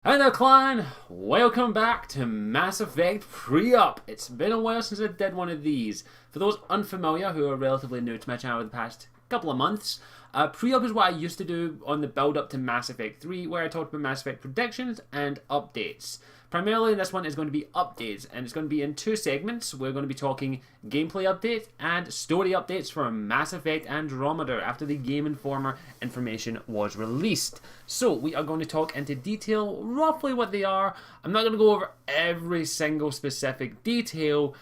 Hi there, clan! Welcome back to Mass Effect PreUp. It's been a while since I did one of these. For those unfamiliar who are relatively new to my channel the past couple of months, PreUp is what I used to do on the build up to Mass Effect 3, where I talked about Mass Effect predictions and updates. Primarily, this one is going to be updates, and it's going to be in two segments. We're going to be talking gameplay updates and story updates for Mass Effect Andromeda after the Game Informer information was released. So, we are going to talk into detail roughly what they are. I'm not going to go over every single specific detail,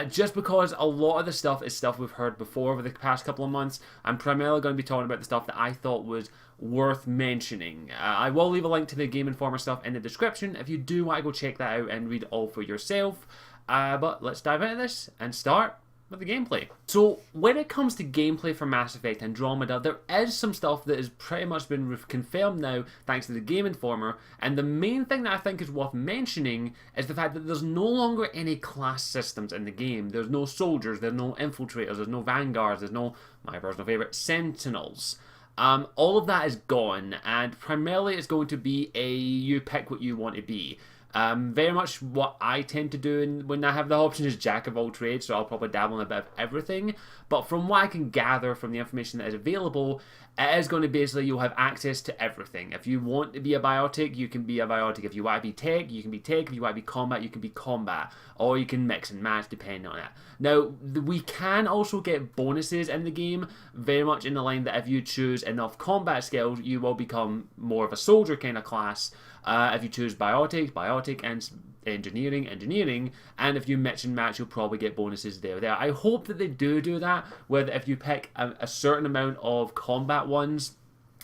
just because a lot of the stuff is stuff we've heard before over the past couple of months. I'm primarily going to be talking about the stuff that I thought was worth mentioning. I will leave a link to the Game Informer stuff in the description if you do want to go check that out and read it all for yourself. But let's dive into this and start with the gameplay. So when it comes to gameplay for Mass Effect Andromeda, there is some stuff that has pretty much been confirmed now thanks to the Game Informer, and the main thing that I think is worth mentioning is the fact that there's no longer any class systems in the game. There's no soldiers, there's no infiltrators, there's no vanguards, there's no, my personal favourite, sentinels. All of that is gone, and primarily it's going to be a you pick what you want to be. Very much what I tend to do when I have the option is jack of all trades, so I'll probably dabble in a bit of everything. But from what I can gather from the information that is available, it is going to basically you'll have access to everything. If you want to be a biotic, you can be a biotic. If you want to be tech, you can be tech. If you want to be combat, you can be combat. Or you can mix and match depending on it. Now, we can also get bonuses in the game, very much in the line that if you choose enough combat skills, you will become more of a soldier kind of class. If you choose biotic, and engineering, and if you mix and match, you'll probably get bonuses there. I hope that they do that, where if you pick a certain amount of combat ones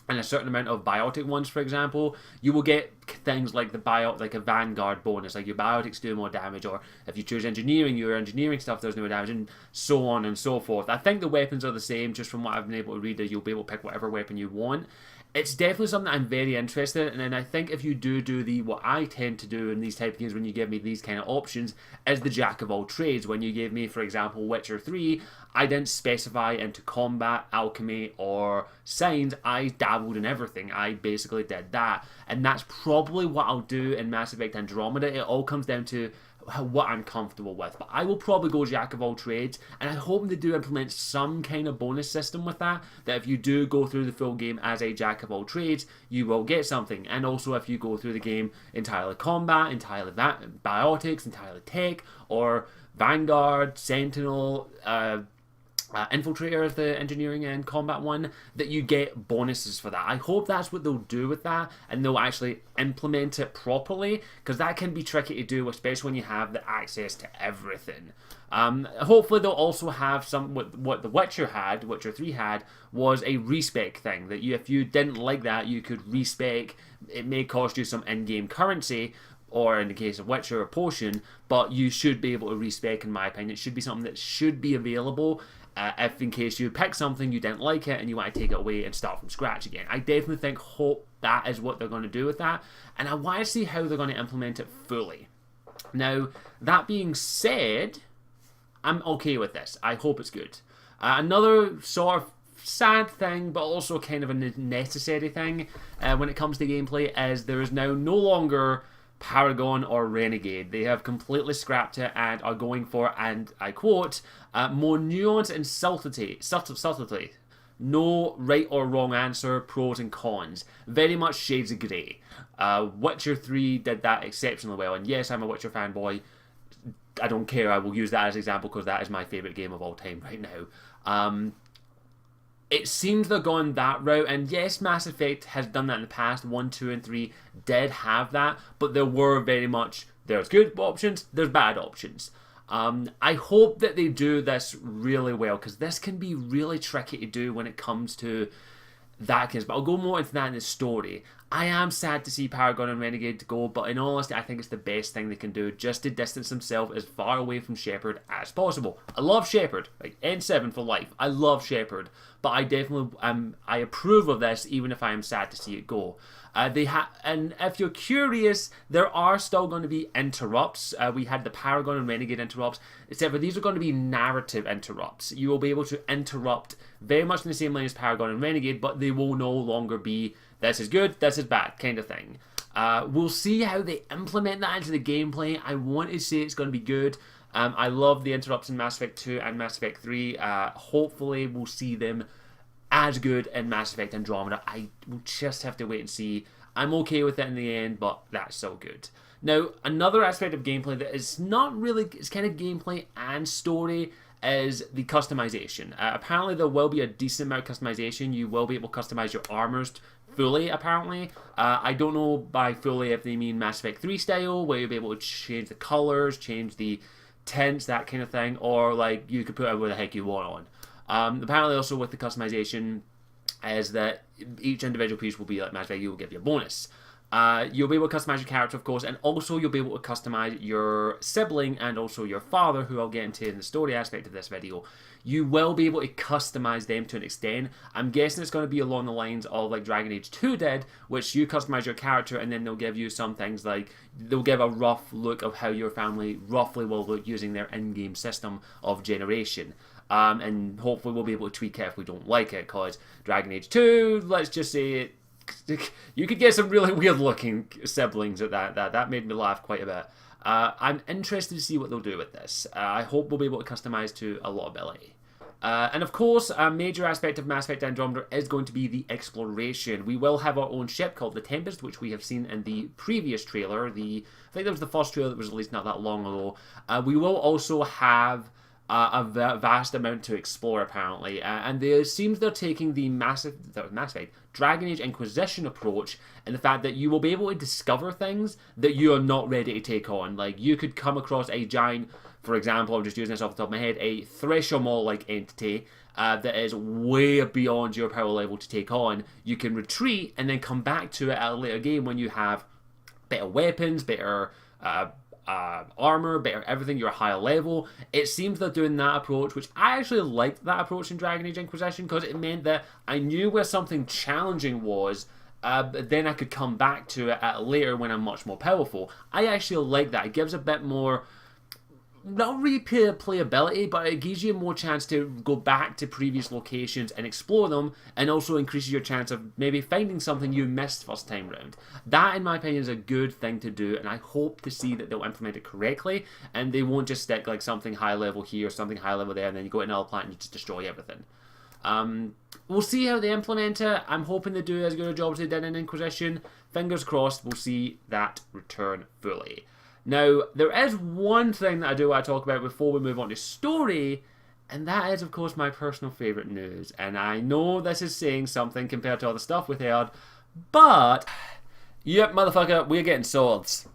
and a certain amount of biotic ones, for example, you will get things like like a vanguard bonus, like your biotics do more damage, or if you choose engineering, your engineering stuff does more damage, and so on and so forth. I think the weapons are the same, just from what I've been able to read, that you'll be able to pick whatever weapon you want. It's definitely something I'm very interested in, and I think if you do what I tend to do in these type of games when you give me these kind of options, is the jack of all trades. When you gave me, for example, Witcher 3, I didn't specify into combat, alchemy, or science. I dabbled in everything. I basically did that, and that's probably what I'll do in Mass Effect Andromeda. It all comes down to what I'm comfortable with, but I will probably go jack of all trades, and I hope they do implement some kind of bonus system with that if you do go through the full game as a jack of all trades, you will get something. And also if you go through the game entirely combat, entirely biotics, entirely tech, or vanguard, sentinel, infiltrator is the engineering and combat one, that you get bonuses for that. I hope that's what they'll do with that, and they'll actually implement it properly, because that can be tricky to do, especially when you have the access to everything. Hopefully they'll also have some, what the Witcher 3 had, was a respec thing, that if you didn't like that, you could respec. It may cost you some in-game currency, or in the case of Witcher, a potion, but you should be able to respec, in my opinion. It should be something that should be available, if in case you pick something, you didn't like it, and you want to take it away and start from scratch again. I definitely hope that is what they're going to do with that, and I want to see how they're going to implement it fully. Now, that being said, I'm okay with this. I hope it's good. Another sort of sad thing, but also kind of a necessary thing when it comes to gameplay, is there is now no longer Paragon or Renegade. They have completely scrapped it and are going for, and I quote, more nuance and subtlety. No right or wrong answer, pros and cons. Very much shades of grey. Witcher 3 did that exceptionally well, and yes, I'm a Witcher fanboy. I don't care, I will use that as an example because that is my favourite game of all time right now. It seems they're going that route, and yes, Mass Effect has done that in the past. 1, 2, and 3 did have that, but there were very much, there's good options, there's bad options. I hope that they do this really well, because this can be really tricky to do when it comes to that case, but I'll go more into that in the story. I am sad to see Paragon and Renegade go, but in all honesty, I think it's the best thing they can do, just to distance themselves as far away from Shepard as possible. I love Shepard, like N7 for life. I love Shepard, but I definitely I approve of this, even if I am sad to see it go. And if you're curious, there are still going to be interrupts. We had the Paragon and Renegade interrupts, except for these are going to be narrative interrupts. You will be able to interrupt very much in the same line as Paragon and Renegade, but they will no longer be this is good, this is bad kind of thing. We'll see how they implement that into the gameplay. I want to say it's going to be good. I love the interrupts in Mass Effect 2 and Mass Effect 3. Hopefully we'll see them as good in Mass Effect Andromeda. I will just have to wait and see. I'm okay with it in the end, but that's so good. Now, another aspect of gameplay that is not really, it's kind of gameplay and story, is the customization. Apparently there will be a decent amount of customization. You will be able to customize your armors fully, apparently. I don't know by fully if they mean Mass Effect 3 style, where you'll be able to change the colors, change the tints, that kind of thing, or like you could put it where the heck you want on. Apparently also with the customization is that each individual piece will be like Mass Effect, you will give you a bonus. You'll be able to customize your character, of course, and also you'll be able to customize your sibling and also your father, who I'll get into in the story aspect of this video. You will be able to customize them to an extent. I'm guessing it's going to be along the lines of like Dragon Age 2 did, which you customize your character and then they'll give you some things like, they'll give a rough look of how your family roughly will look using their in-game system of generation. And hopefully we'll be able to tweak it if we don't like it, because Dragon Age 2, let's just say, you could get some really weird looking siblings at that. That made me laugh quite a bit. I'm interested to see what they'll do with this. I hope we'll be able to customize to a lot of ability. And of course, a major aspect of Mass Effect Andromeda is going to be the exploration. We will have our own ship called the Tempest, which we have seen in the previous trailer. I think that was the first trailer that was released not that long ago. We will also have a vast amount to explore, apparently, and it seems they're taking the Mass Effect Dragon Age Inquisition approach, in the fact that you will be able to discover things that you are not ready to take on. Like, you could come across a giant, for example, I'm just using this off the top of my head, a Threshold-like entity that is way beyond your power level to take on. You can retreat and then come back to it at a later game when you have better weapons, better armor, better everything, you're a higher level. It seems they're doing that approach, which I actually liked that approach in Dragon Age Inquisition, because it meant that I knew where something challenging was, but then I could come back to it at later when I'm much more powerful. I actually like that. It gives a bit more, not replayability, but it gives you more chance to go back to previous locations and explore them, and also increases your chance of maybe finding something you missed first time round. That, in my opinion, is a good thing to do, and I hope to see that they'll implement it correctly, and they won't just stick like something high level here, something high level there, and then you go to another planet and you just destroy everything. We'll see how they implement it. I'm hoping they do as good a job as they did in Inquisition. Fingers crossed we'll see that return fully. Now, there is one thing that I do want to talk about before we move on to story, and that is, of course, my personal favourite news. And I know this is saying something compared to all the stuff we've heard, but, yep, motherfucker, we're getting swords.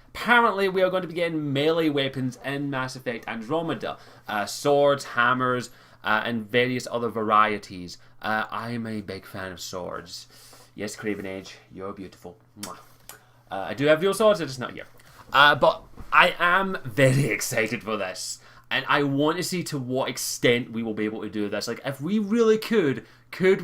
Apparently, we are going to be getting melee weapons in Mass Effect Andromeda. Swords, hammers, and various other varieties. I'm a big fan of swords. Yes, Craven Edge, you're beautiful. Mwah. I do have real swords, they're just not here. But I am very excited for this, and I want to see to what extent we will be able to do this. Like, if we really could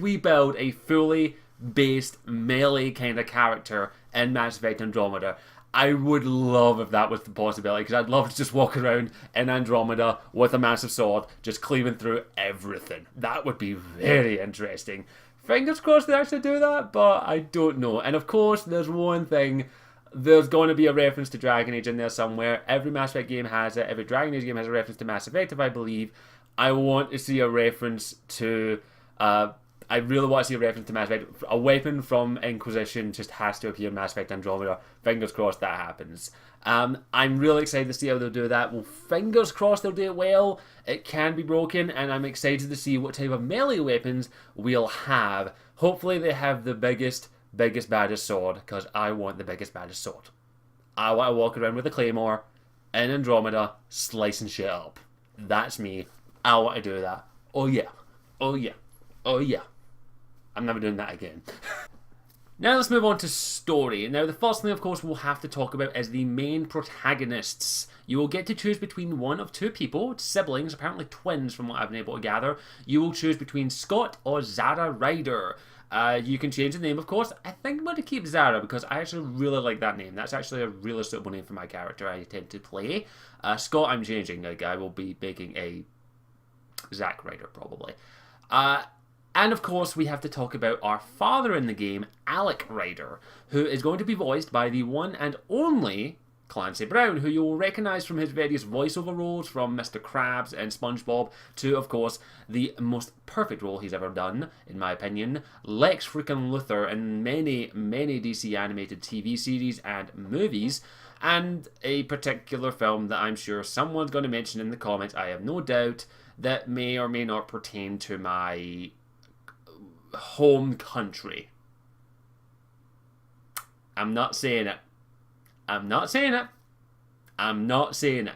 we build a fully based melee kind of character in Mass Effect Andromeda? I would love if that was the possibility, because I'd love to just walk around in Andromeda with a massive sword, just cleaving through everything. That would be very interesting. Fingers crossed they actually do that, but I don't know. And of course, there's one thing. There's going to be a reference to Dragon Age in there somewhere. Every Mass Effect game has it. Every Dragon Age game has a reference to Mass Effect, if I believe. I want to see a reference to... I really want to see a reference to Mass Effect. A weapon from Inquisition just has to appear in Mass Effect Andromeda. Fingers crossed that happens. I'm really excited to see how they'll do that. Well, fingers crossed they'll do it well. It can be broken, and I'm excited to see what type of melee weapons we'll have. Hopefully they have the biggest, baddest sword, because I want the biggest, baddest sword. I want to walk around with a claymore in Andromeda, slicing shit up. That's me. I want to do that. Oh yeah. Oh yeah. Oh yeah. I'm never doing that again. Now let's move on to story. Now the first thing, of course, we'll have to talk about is the main protagonists. You will get to choose between one of two people, siblings, apparently twins from what I've been able to gather. You will choose between Scott or Zara Ryder. You can change the name, of course. I think I'm going to keep Zara because I actually really like that name. That's actually a really suitable name for my character I tend to play. Scott, I'm changing. Like, I will be making a Zack Ryder, probably. And of course, we have to talk about our father in the game, Alec Ryder, who is going to be voiced by the one and only Clancy Brown, who you'll recognise from his various voiceover roles, from Mr. Krabs and SpongeBob to, of course, the most perfect role he's ever done, in my opinion, Lex freaking Luthor in many, many DC animated TV series and movies, and a particular film that I'm sure someone's going to mention in the comments, I have no doubt, that may or may not pertain to my home country. I'm not saying it. I'm not saying it. I'm not saying it.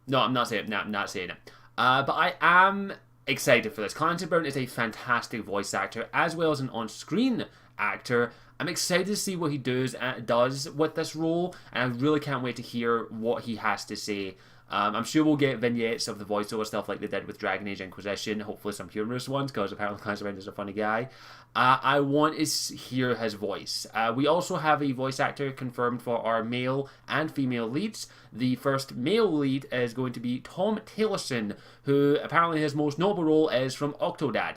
No, I'm not saying it. No, I'm not saying it. But I am excited for this. Clancy Brown is a fantastic voice actor, as well as an on-screen actor. I'm excited to see what he does with this role, and I really can't wait to hear what he has to say. I'm sure we'll get vignettes of the voiceover stuff like they did with Dragon Age Inquisition, hopefully some humorous ones, because apparently Clancy Brown is a funny guy. I want to hear his voice. We also have a voice actor confirmed for our male and female leads. The first male lead is going to be Tom Taylorson, who apparently his most notable role is from Octodad.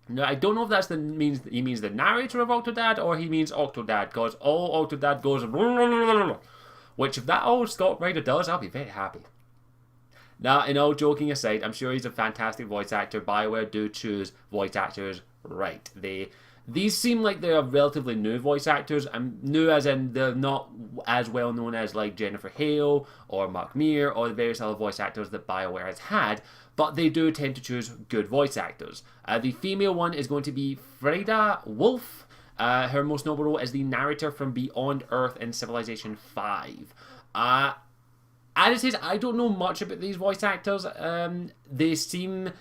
Now, I don't know if that's he means the narrator of Octodad, or he means Octodad, because all Octodad goes... Which, if that old Scott Ryder does, I'll be very happy. Now, in all joking aside, I'm sure he's a fantastic voice actor. BioWare do choose voice actors right. These seem like they're relatively new voice actors. I'm new as in they're not as well known as like Jennifer Hale or Mark Meer or the various other voice actors that BioWare has had, but they do tend to choose good voice actors. The female one is going to be Frida Wolf. Her most notable role is the narrator from Beyond Earth in Civilization 5. As it says, I don't know much about these voice actors. They seem...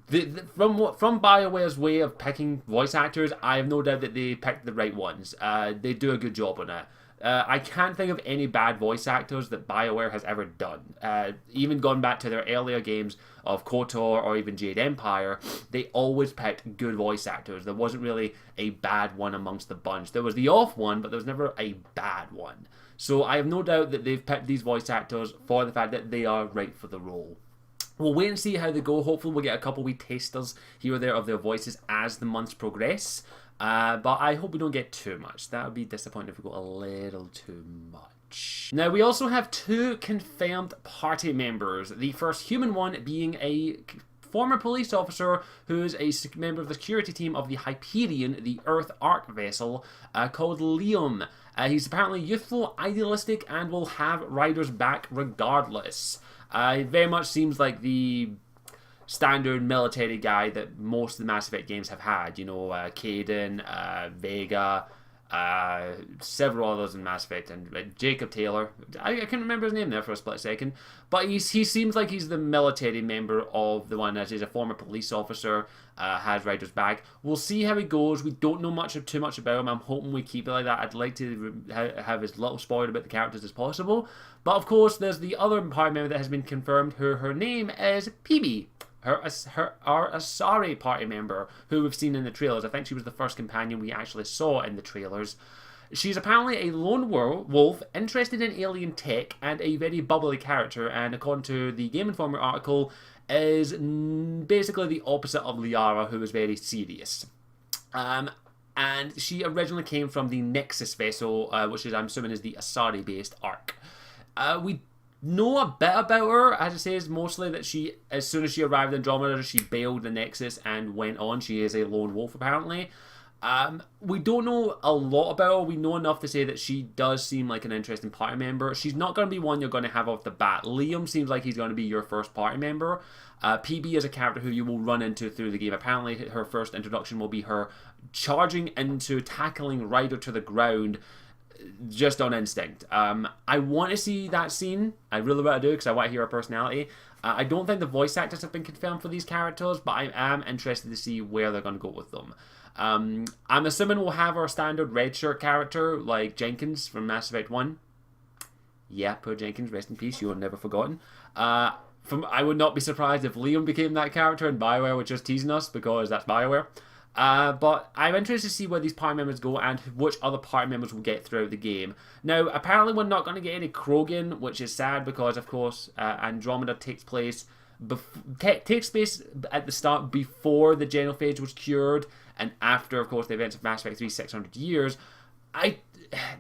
from BioWare's way of picking voice actors, I have no doubt that they picked the right ones. They do a good job on it. I can't think of any bad voice actors that BioWare has ever done. Even going back to their earlier games of KOTOR or even Jade Empire, they always picked good voice actors. There wasn't really a bad one amongst the bunch. There was the off one, but there was never a bad one. So I have no doubt that they've picked these voice actors for the fact that they are right for the role. We'll wait and see how they go. Hopefully we'll get a couple wee tasters here or there of their voices as the months progress. But I hope we don't get too much. That would be disappointing if we got a little too much. Now, we also have 2 confirmed party members. The first human one being a former police officer who is a member of the security team of the Hyperion, the Earth Ark vessel, called Liam. He's apparently youthful, idealistic, and will have Ryder's back regardless. He very much seems like the standard military guy that most of the Mass Effect games have had. You know, Kaidan, Vega, several others in Mass Effect, and Jacob Taylor. I couldn't remember his name there for a split second. But he seems like he's the military member of the one, as he's a former police officer, has Ryder's back. We'll see how he goes. We don't know too much about him. I'm hoping we keep it like that. I'd like to have as little spoiled about the characters as possible. But of course, there's the other party member that has been confirmed, her name is PB. Our Asari party member, who we've seen in the trailers. I think she was the first companion we actually saw in the trailers. She's apparently a lone wolf, interested in alien tech, and a very bubbly character, and according to the Game Informer article, is basically the opposite of Liara, who is very serious. And she originally came from the Nexus vessel, which is, I'm assuming, is the Asari-based Ark. We know a bit about her, as it says, mostly that she, as soon as she arrived in Andromeda, she bailed the Nexus and went on. She is a lone wolf, apparently. We don't know a lot about her. We know enough to say that she does seem like an interesting party member. She's not going to be one you're going to have off the bat. Liam seems like he's going to be your first party member. PB is a character who you will run into through the game. Apparently her first introduction will be her charging into tackling Ryder to the ground just on instinct. I want to see that scene. I really want to do, because I want to hear her personality. I don't think the voice actors have been confirmed for these characters, but I am interested to see where they're going to go with them. I'm assuming we'll have our standard red shirt character, like Jenkins from Mass Effect 1. Yeah, poor Jenkins, rest in peace, you are never forgotten. I would not be surprised if Liam became that character and BioWare were just teasing us, because that's BioWare. But I'm interested to see where these party members go and which other party members we'll get throughout the game. Now, apparently we're not going to get any Krogan, which is sad because, of course, Andromeda takes place takes place at the start before the genophage was cured, and after, of course, the events of Mass Effect 3, 600 years.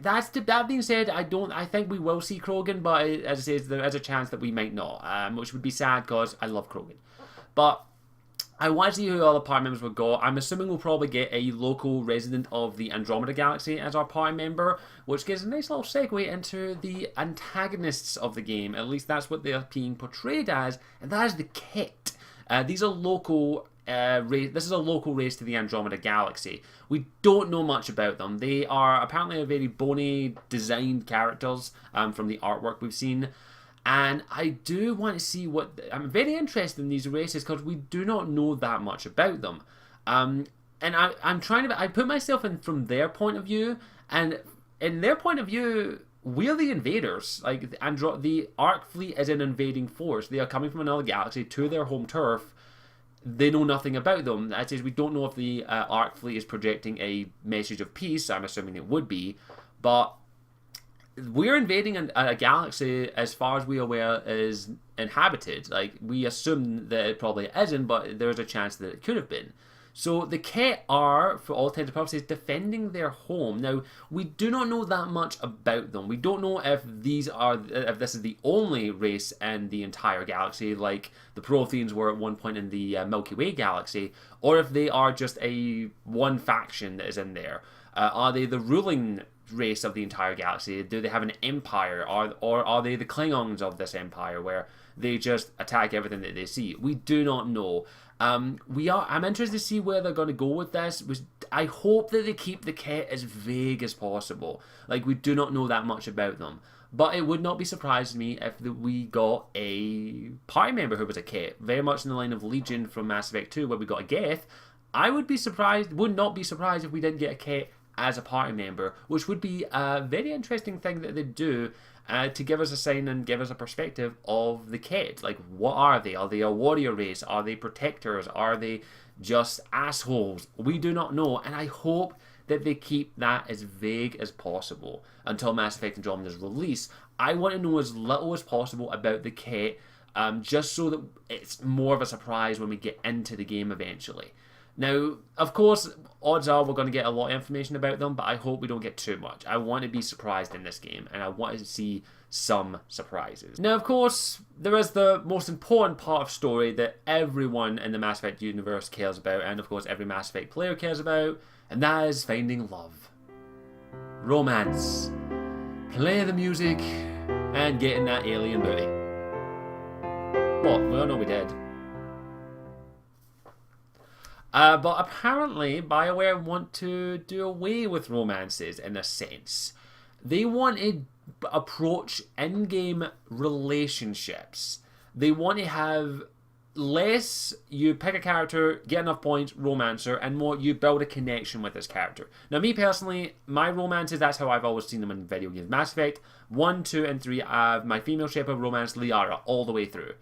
That being said, I think we will see Krogan, but as I say, there is a chance that we might not, which would be sad because I love Krogan. But I want to see who all the party members will go. I'm assuming we'll probably get a local resident of the Andromeda galaxy as our party member, which gives a nice little segue into the antagonists of the game. At least that's what they're being portrayed as, and that is the Kett. These are local race. This is a local race to the Andromeda galaxy. We don't know much about them. They are apparently a very bony designed characters from the artwork we've seen. And I do want to see what... I'm very interested in these races because we do not know that much about them. And I'm trying to... I put myself in from their point of view, and in their point of view, we're the invaders. Like, the Ark fleet is an invading force. They are coming from another galaxy to their home turf. They know nothing about them. That is, we don't know if the Ark fleet is projecting a message of peace. I'm assuming it would be. But... we're invading a galaxy, as far as we're aware, is inhabited. Like, we assume that it probably isn't, but there's a chance that it could have been. So the Kett are, for all intents and purposes, defending their home. Now, we do not know that much about them. We don't know if this is the only race in the entire galaxy, like the Protheans were at one point in the Milky Way galaxy, or if they are just one faction that is in there. Are they the ruling race of the entire galaxy? Do they have an empire, or are they the Klingons of this empire where they just attack everything that they see? We do not know. I'm interested to see where they're going to go with this. I hope that they keep the Kett as vague as possible. Like, we do not know that much about them. But it would not be surprised to me if we got a party member who was a Kett, very much in the line of Legion from Mass Effect 2, where we got a Geth. Would not be surprised if we didn't get a Kett as a party member, which would be a very interesting thing that they do to give us a sign and give us a perspective of the Kett. Like, what are they? Are they a warrior race? Are they protectors? Are they just assholes? We do not know, and I hope that they keep that as vague as possible until Mass Effect Andromeda's release. I want to know as little as possible about the Kett, just so that it's more of a surprise when we get into the game eventually. Now, of course, odds are we're going to get a lot of information about them, but I hope we don't get too much. I want to be surprised in this game, and I want to see some surprises. Now, of course, there is the most important part of story that everyone in the Mass Effect universe cares about, and of course every Mass Effect player cares about, and that is finding love. Romance. Play the music, and getting that alien booty. What? Well, no, we did. But apparently, BioWare want to do away with romances in a sense. They want to approach in-game relationships. They want to have less you pick a character, get enough points, romancer, and more you build a connection with this character. Now, me personally, my romances, that's how I've always seen them in video games. Mass Effect 1, 2, and 3, my female Shepard romanced Liara all the way through.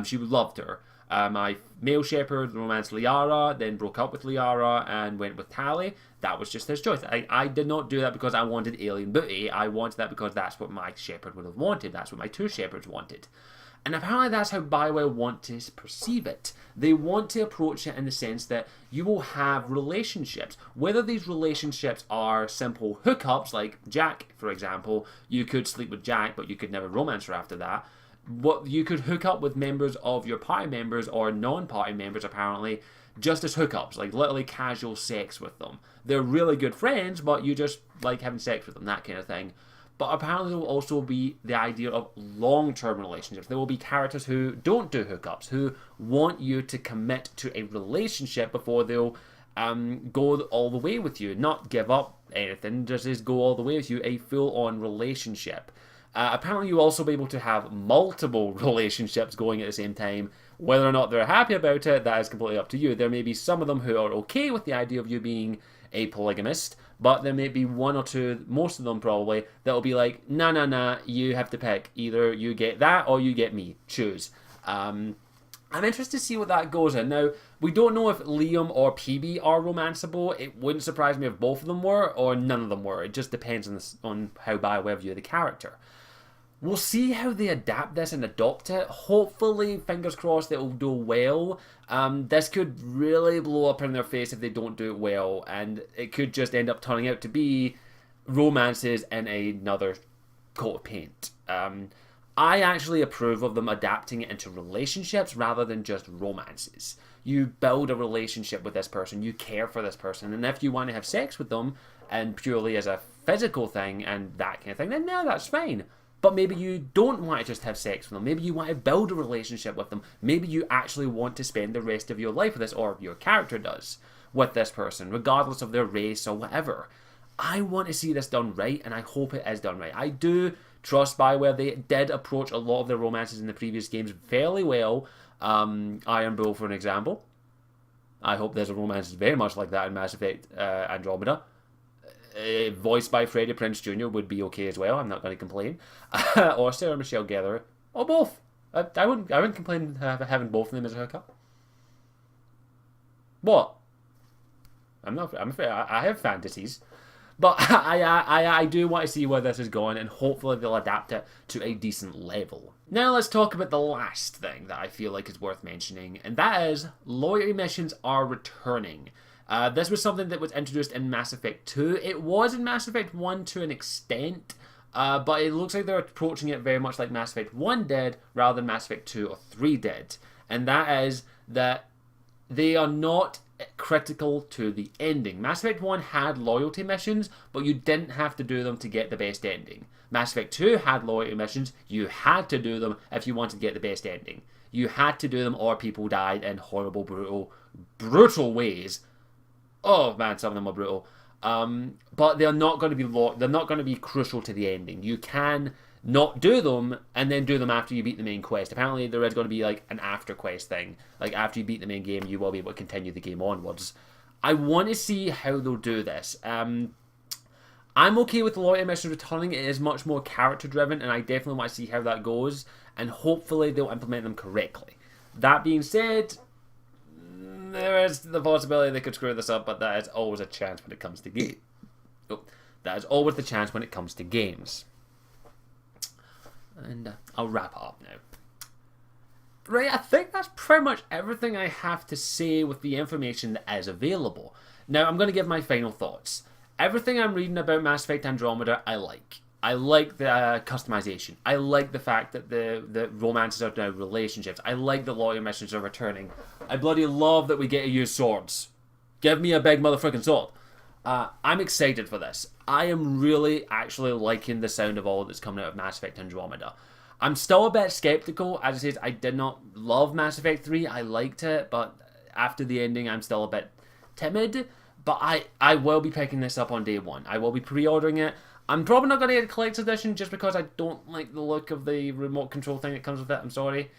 She loved her. My male Shepard romanced Liara, then broke up with Liara and went with Tali. That was just his choice. I did not do that because I wanted alien booty. I wanted that because that's what my Shepard would have wanted. That's what my two Shepards wanted. And apparently that's how BioWare want to perceive it. They want to approach it in the sense that you will have relationships. Whether these relationships are simple hookups, like Jack, for example. You could sleep with Jack, but you could never romance her after that. What you could hook up with members of your party members or non-party members, apparently, just as hookups, like literally casual sex with them. They're really good friends, but you just like having sex with them, that kind of thing. But apparently there will also be the idea of long-term relationships. There will be characters who don't do hookups, who want you to commit to a relationship before they'll go all the way with you. Not give up anything, just go all the way with you, a full-on relationship. Apparently you'll also be able to have multiple relationships going at the same time. Whether or not they're happy about it, that is completely up to you. There may be some of them who are okay with the idea of you being a polygamist, but there may be one or two, most of them probably, that will be like, nah, you have to pick. Either you get that or you get me. Choose. I'm interested to see what that goes in. Now, we don't know if Liam or PB are romanceable. It wouldn't surprise me if both of them were or none of them were. It just depends on how BioWare view the character. We'll see how they adapt this and adopt it. Hopefully, fingers crossed, it'll do well. This could really blow up in their face if they don't do it well, and it could just end up turning out to be romances in another coat of paint. I actually approve of them adapting it into relationships rather than just romances. You build a relationship with this person, you care for this person, and if you want to have sex with them, and purely as a physical thing and that kind of thing, then no, that's fine. But maybe you don't want to just have sex with them. Maybe you want to build a relationship with them. Maybe you actually want to spend the rest of your life with this, or your character does, with this person, regardless of their race or whatever. I want to see this done right, and I hope it is done right. I do trust BioWare. They did approach a lot of their romances in the previous games fairly well. Iron Bull, for an example. I hope there's a romance very much like that in Mass Effect Andromeda. Voiced by Freddie Prinze Jr. would be okay as well. I'm not going to complain. Or Sarah Michelle Gellar, or both. I wouldn't complain having both of them as a hookup. What? I'm afraid I have fantasies, but I do want to see where this is going, and hopefully they'll adapt it to a decent level. Now let's talk about the last thing that I feel like is worth mentioning, and that is loyalty missions are returning. This was something that was introduced in Mass Effect 2. It was in Mass Effect 1 to an extent, but it looks like they're approaching it very much like Mass Effect 1 did, rather than Mass Effect 2 or 3 did. And that is that they are not critical to the ending. Mass Effect 1 had loyalty missions, but you didn't have to do them to get the best ending. Mass Effect 2 had loyalty missions. You had to do them if you wanted to get the best ending. You had to do them or people died in horrible, brutal ways. Oh man, some of them are brutal. But they're not going to be they're not going to be crucial to the ending. You can not do them and then do them after you beat the main quest. Apparently there is going to be like an after quest thing. Like after you beat the main game, you will be able to continue the game onwards. I want to see how they'll do this. I'm okay with the loyalty missions returning. It is much more character driven, and I definitely want to see how that goes, and hopefully they'll implement them correctly. That being said, there is the possibility they could screw this up, but that is always a chance when it comes to games. That is always the chance when it comes to games. And I'll wrap it up now. Right, I think that's pretty much everything I have to say with the information that is available. Now, I'm going to give my final thoughts. Everything I'm reading about Mass Effect Andromeda, I like. I like the customization. I like the fact that the romances are now relationships. I like the loyalty missions are returning. I bloody love that we get to use swords. Give me a big motherfucking sword. I'm excited for this. I am really actually liking the sound of all that's coming out of Mass Effect Andromeda. I'm still a bit skeptical. As I said, I did not love Mass Effect 3. I liked it, but after the ending, I'm still a bit timid. But I will be picking this up on day one. I will be pre-ordering it. I'm probably not going to get a collector's edition just because I don't like the look of the remote control thing that comes with it. I'm sorry.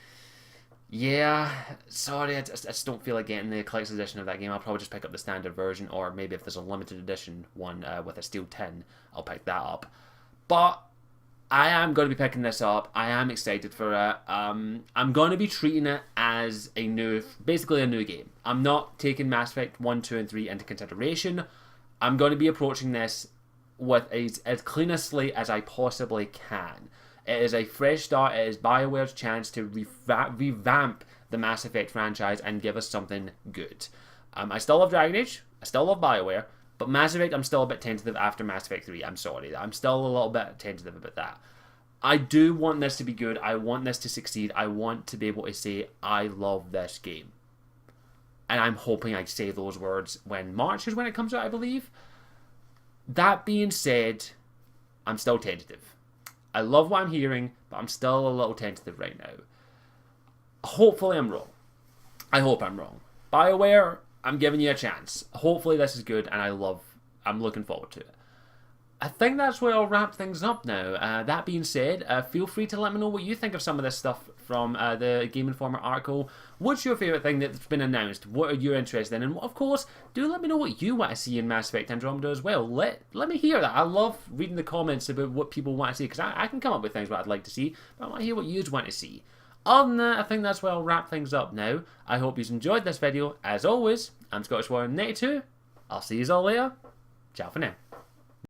Yeah, sorry, I just don't feel like getting the collector's edition of that game. I'll probably just pick up the standard version, or maybe if there's a limited edition one with a steel tin, I'll pick that up. But I am going to be picking this up. I am excited for it. I'm going to be treating it as basically a new game. I'm not taking Mass Effect 1, 2, and 3 into consideration. I'm going to be approaching this with as clean a slate as I possibly can. It is a fresh start. It is BioWare's chance to revamp the Mass Effect franchise and give us something good. I still love Dragon Age. I still love BioWare. But Mass Effect, I'm still a bit tentative after Mass Effect 3. I'm sorry. I'm still a little bit tentative about that. I do want this to be good. I want this to succeed. I want to be able to say, I love this game. And I'm hoping I say those words when March is when it comes out, I believe. That being said, I'm still tentative. I love what I'm hearing, but I'm still a little tentative right now. Hopefully I'm wrong. I hope I'm wrong. BioWare, I'm giving you a chance. Hopefully this is good, and I'm looking forward to it. I think that's where I'll wrap things up now. That being said, feel free to let me know what you think of some of this stuff from the Game Informer article. What's your favourite thing that's been announced? What are you interested in? And of course, do let me know what you want to see in Mass Effect Andromeda as well. Let me hear that. I love reading the comments about what people want to see, because I can come up with things what I'd like to see, but I want to hear what you want to see. Other than that, I think that's where I'll wrap things up now. I hope you've enjoyed this video. As always, I'm Scottish Warrior 92. I'll see you all later. Ciao for now.